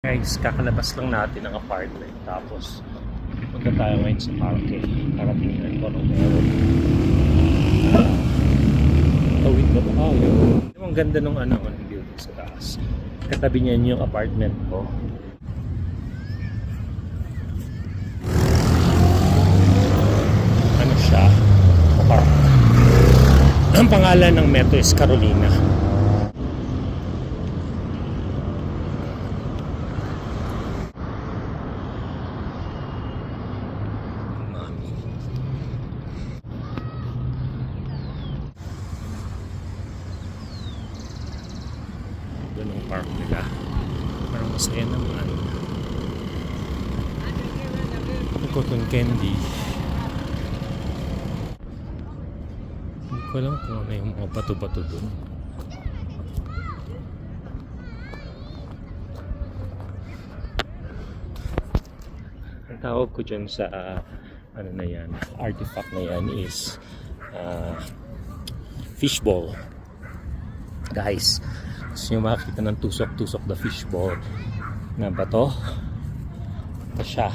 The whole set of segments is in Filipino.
Guys, kakalabas lang natin ng apartment. Tapos, punta tayo ngayon sa parke. Para tingnan ko anong meron. Tawid na tayo. Ang ganda ng ng building sa taas. Katabi niyan yung apartment ko. Ano siya? Park. Ang pangalan ng metro is Carolina. Ganong park nila. Parang masaya naman. Cotton candy. Hindi ko alam kung ano yung mga bato-bato dun. Ang tawag ko dyan sa ano na yan, artifact na yan is fishball. Guys, gusto nyo makakita ng tusok-tusok na fishball na bato? Ito siya.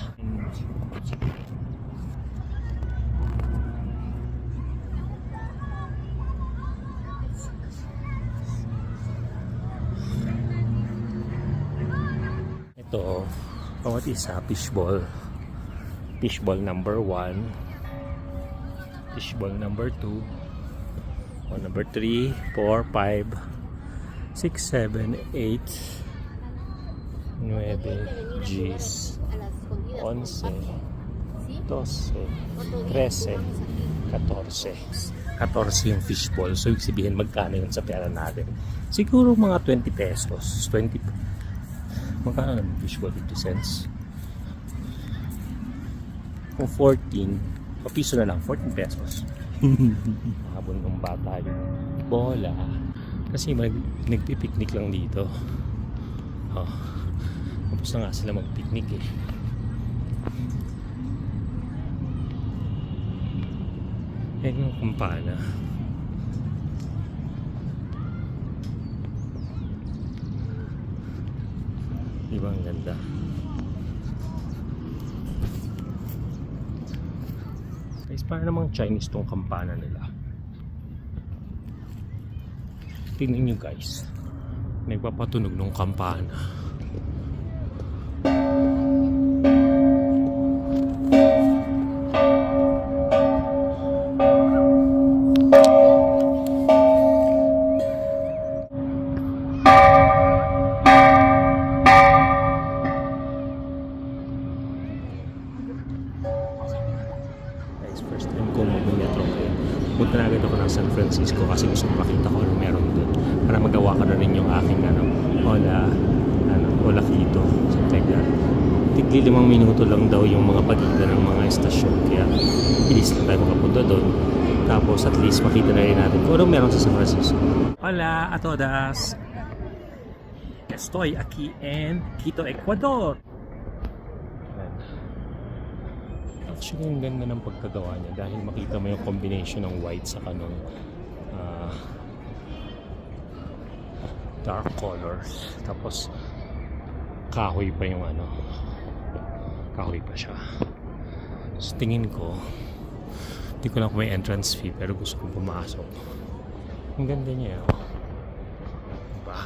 Ito, bawat isa, fishball. Fishball number 1, fishball number 2, number 3, 4, 5, 6, 7, 8, 9, 10, 11, 12, 13, 14. 14 yung fishball. So, ibig sabihin magkano yun sa pera natin? Siguro mga 20 pesos. 20. Magkano naman fishball? 50 cents. Kung 14, papiso na lang, 14 pesos. Habon ng bata yung bola. Kasi nagpipiknik lang dito. Oh. Tapos na nga sila magpiknik eh. Yan yung kumpana. Ibang ganda. Guys, para namang Chinese tong kampana nila. Tingnan nyo guys, nagpapatunog ng kampana. First time ko mag-metro kayo. Punta na agad ako ng San Francisco kasi gusto ko makita ko ano meron doon para magawa ko na rin yung aking Hola Quito sa Tega. Tigli 5 minuto lang daw yung mga pagitan ng mga estasyon, kaya bilis lang tayo makapunta doon. Tapos at least makita na rin natin kung ano meron sa San Francisco. Hola a todas! Estoy aquí en Quito, Ecuador! Actually, ang ganda ng pagkagawa niya dahil makita mo yung combination ng white sa kanong dark colors. Tapos kahoy pa yung kahoy pa siya. So, tingin ko, hindi ko lang kung may entrance fee pero gusto kong pumasok. Ang ganda niya. Diba?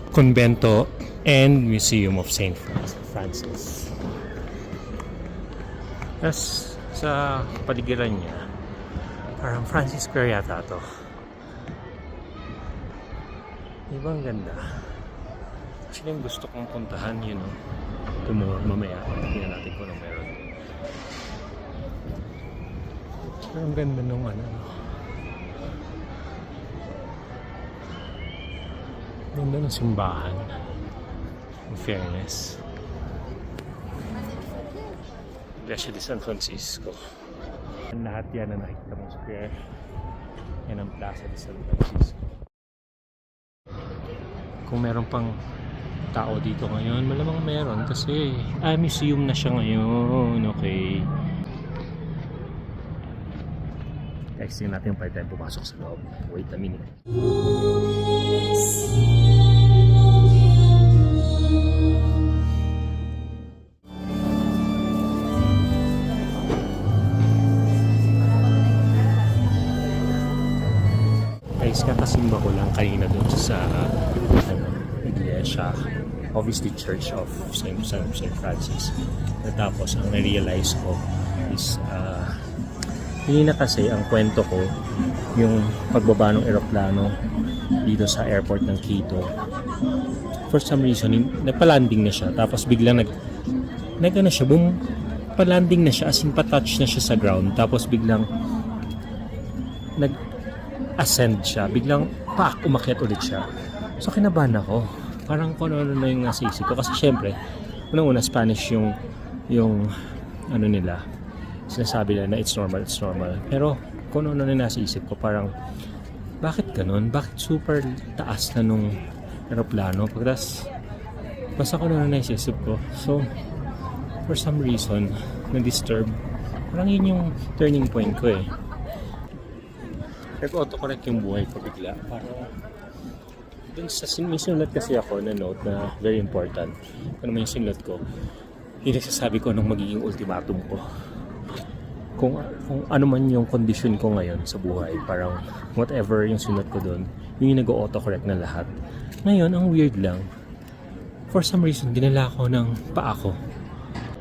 Convento and Museum of St. Francis. Tapos sa paligiran niya, parang Francis Square yata to. Ibang ganda. Actually, yung gusto kong puntahan yun, mamaya. Tingnan natin kung ano meron. Pero ang ganda nung ganda ng simbahan. In fairness. Iglesia de San Francisco. Lahat yan na nakikita mong square. Yan ang Plaza de San Francisco. Kung meron pang tao dito ngayon, malamang meron kasi museum na siya ngayon. Okay. Guys, tingnan natin pa tayo pumasok sa loob. Wait a minute. Guys, kakasimba ko lang kanina doon sa iglesia, obviously Church of St. Francis. Tapos ang na-realize ko is kanina kasi ang kwento ko yung pagbaba ng eroplano dito sa airport ng Quito. For some reason, nagpa-landing na siya. Tapos biglang nag-ano siya, pa-landing na siya, as in pa-touch na siya sa ground. Tapos biglang ascend siya, biglang umakyat ulit siya. So kinabahan ako, parang kung ano na yung nasa isip ko, kasi syempre unang-una Spanish yung ano nila, sinasabi nila na it's normal, pero kung ano na nasa isip ko, parang bakit ganun, bakit super taas na nung aeroplano, pagkas basta kung ano na nasa isip ko. So for some reason na-disturb, parang yun yung turning point ko eh. Nag-autocorrect yung buhay ko bigla. Parang dun sa sinulat kasi ako na note na very important. Ano naman yung sinulat ko, yung nagsasabi ko anong magiging ultimatum ko. Kung ano man yung condition ko ngayon sa buhay, parang whatever yung sinulat ko dun, yun yung nag-autocorrect na lahat. Ngayon, ang weird lang, for some reason, dinala ko ng paa ko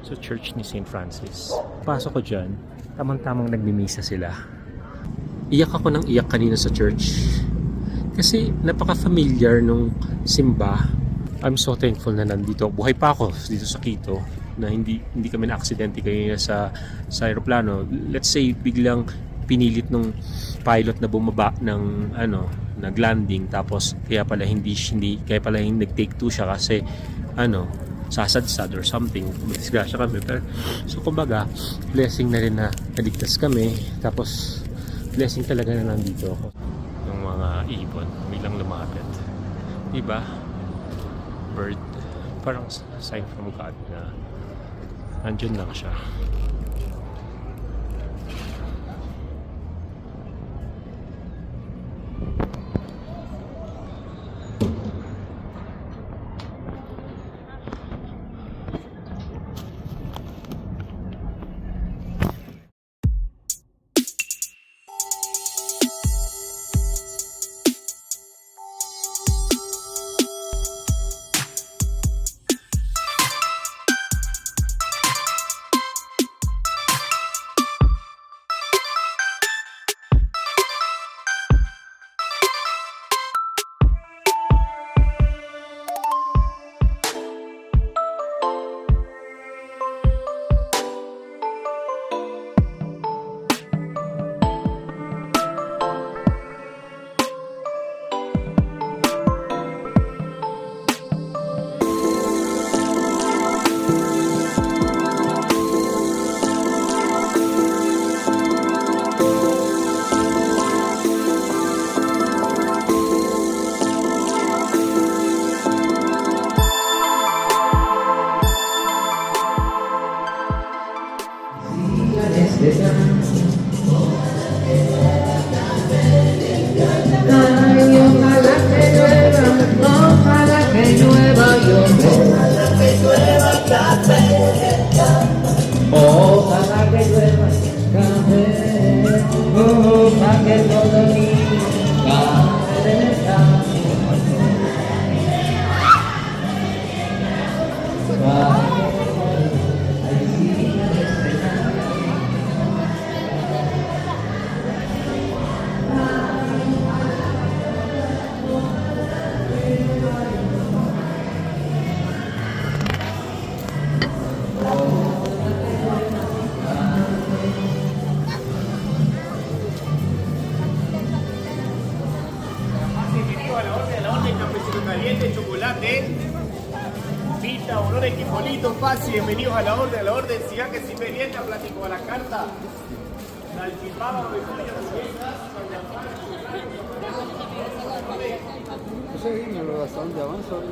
sa church ni St. Francis. Pasok ko dyan, tamang-tamang nagmimisa sila. Iyak ako ng iyak kanina sa church kasi napaka-familiar nung simba. I'm so thankful na nandito. Buhay pa ako dito sa Quito, na hindi kami na-aksidente kanina sa aeroplano. Let's say biglang pinilit nung pilot na bumaba ng nag-landing, tapos kaya pala hindi nag-take two siya kasi sasadsad or something, disgrasya kami. Pero so kumbaga blessing na rin na naligtas kami, tapos blessing talaga na nandito ako. Yung mga ibon biglang lumapit, diba? Bird, parang sign from God na andyan lang siya. Caliente, chocolate, pita, olores, quimolito, fácil, bienvenidos a la orden, sigan que si pendiente, platico a la carta, salchipapa, Seguimos bastante avanzado.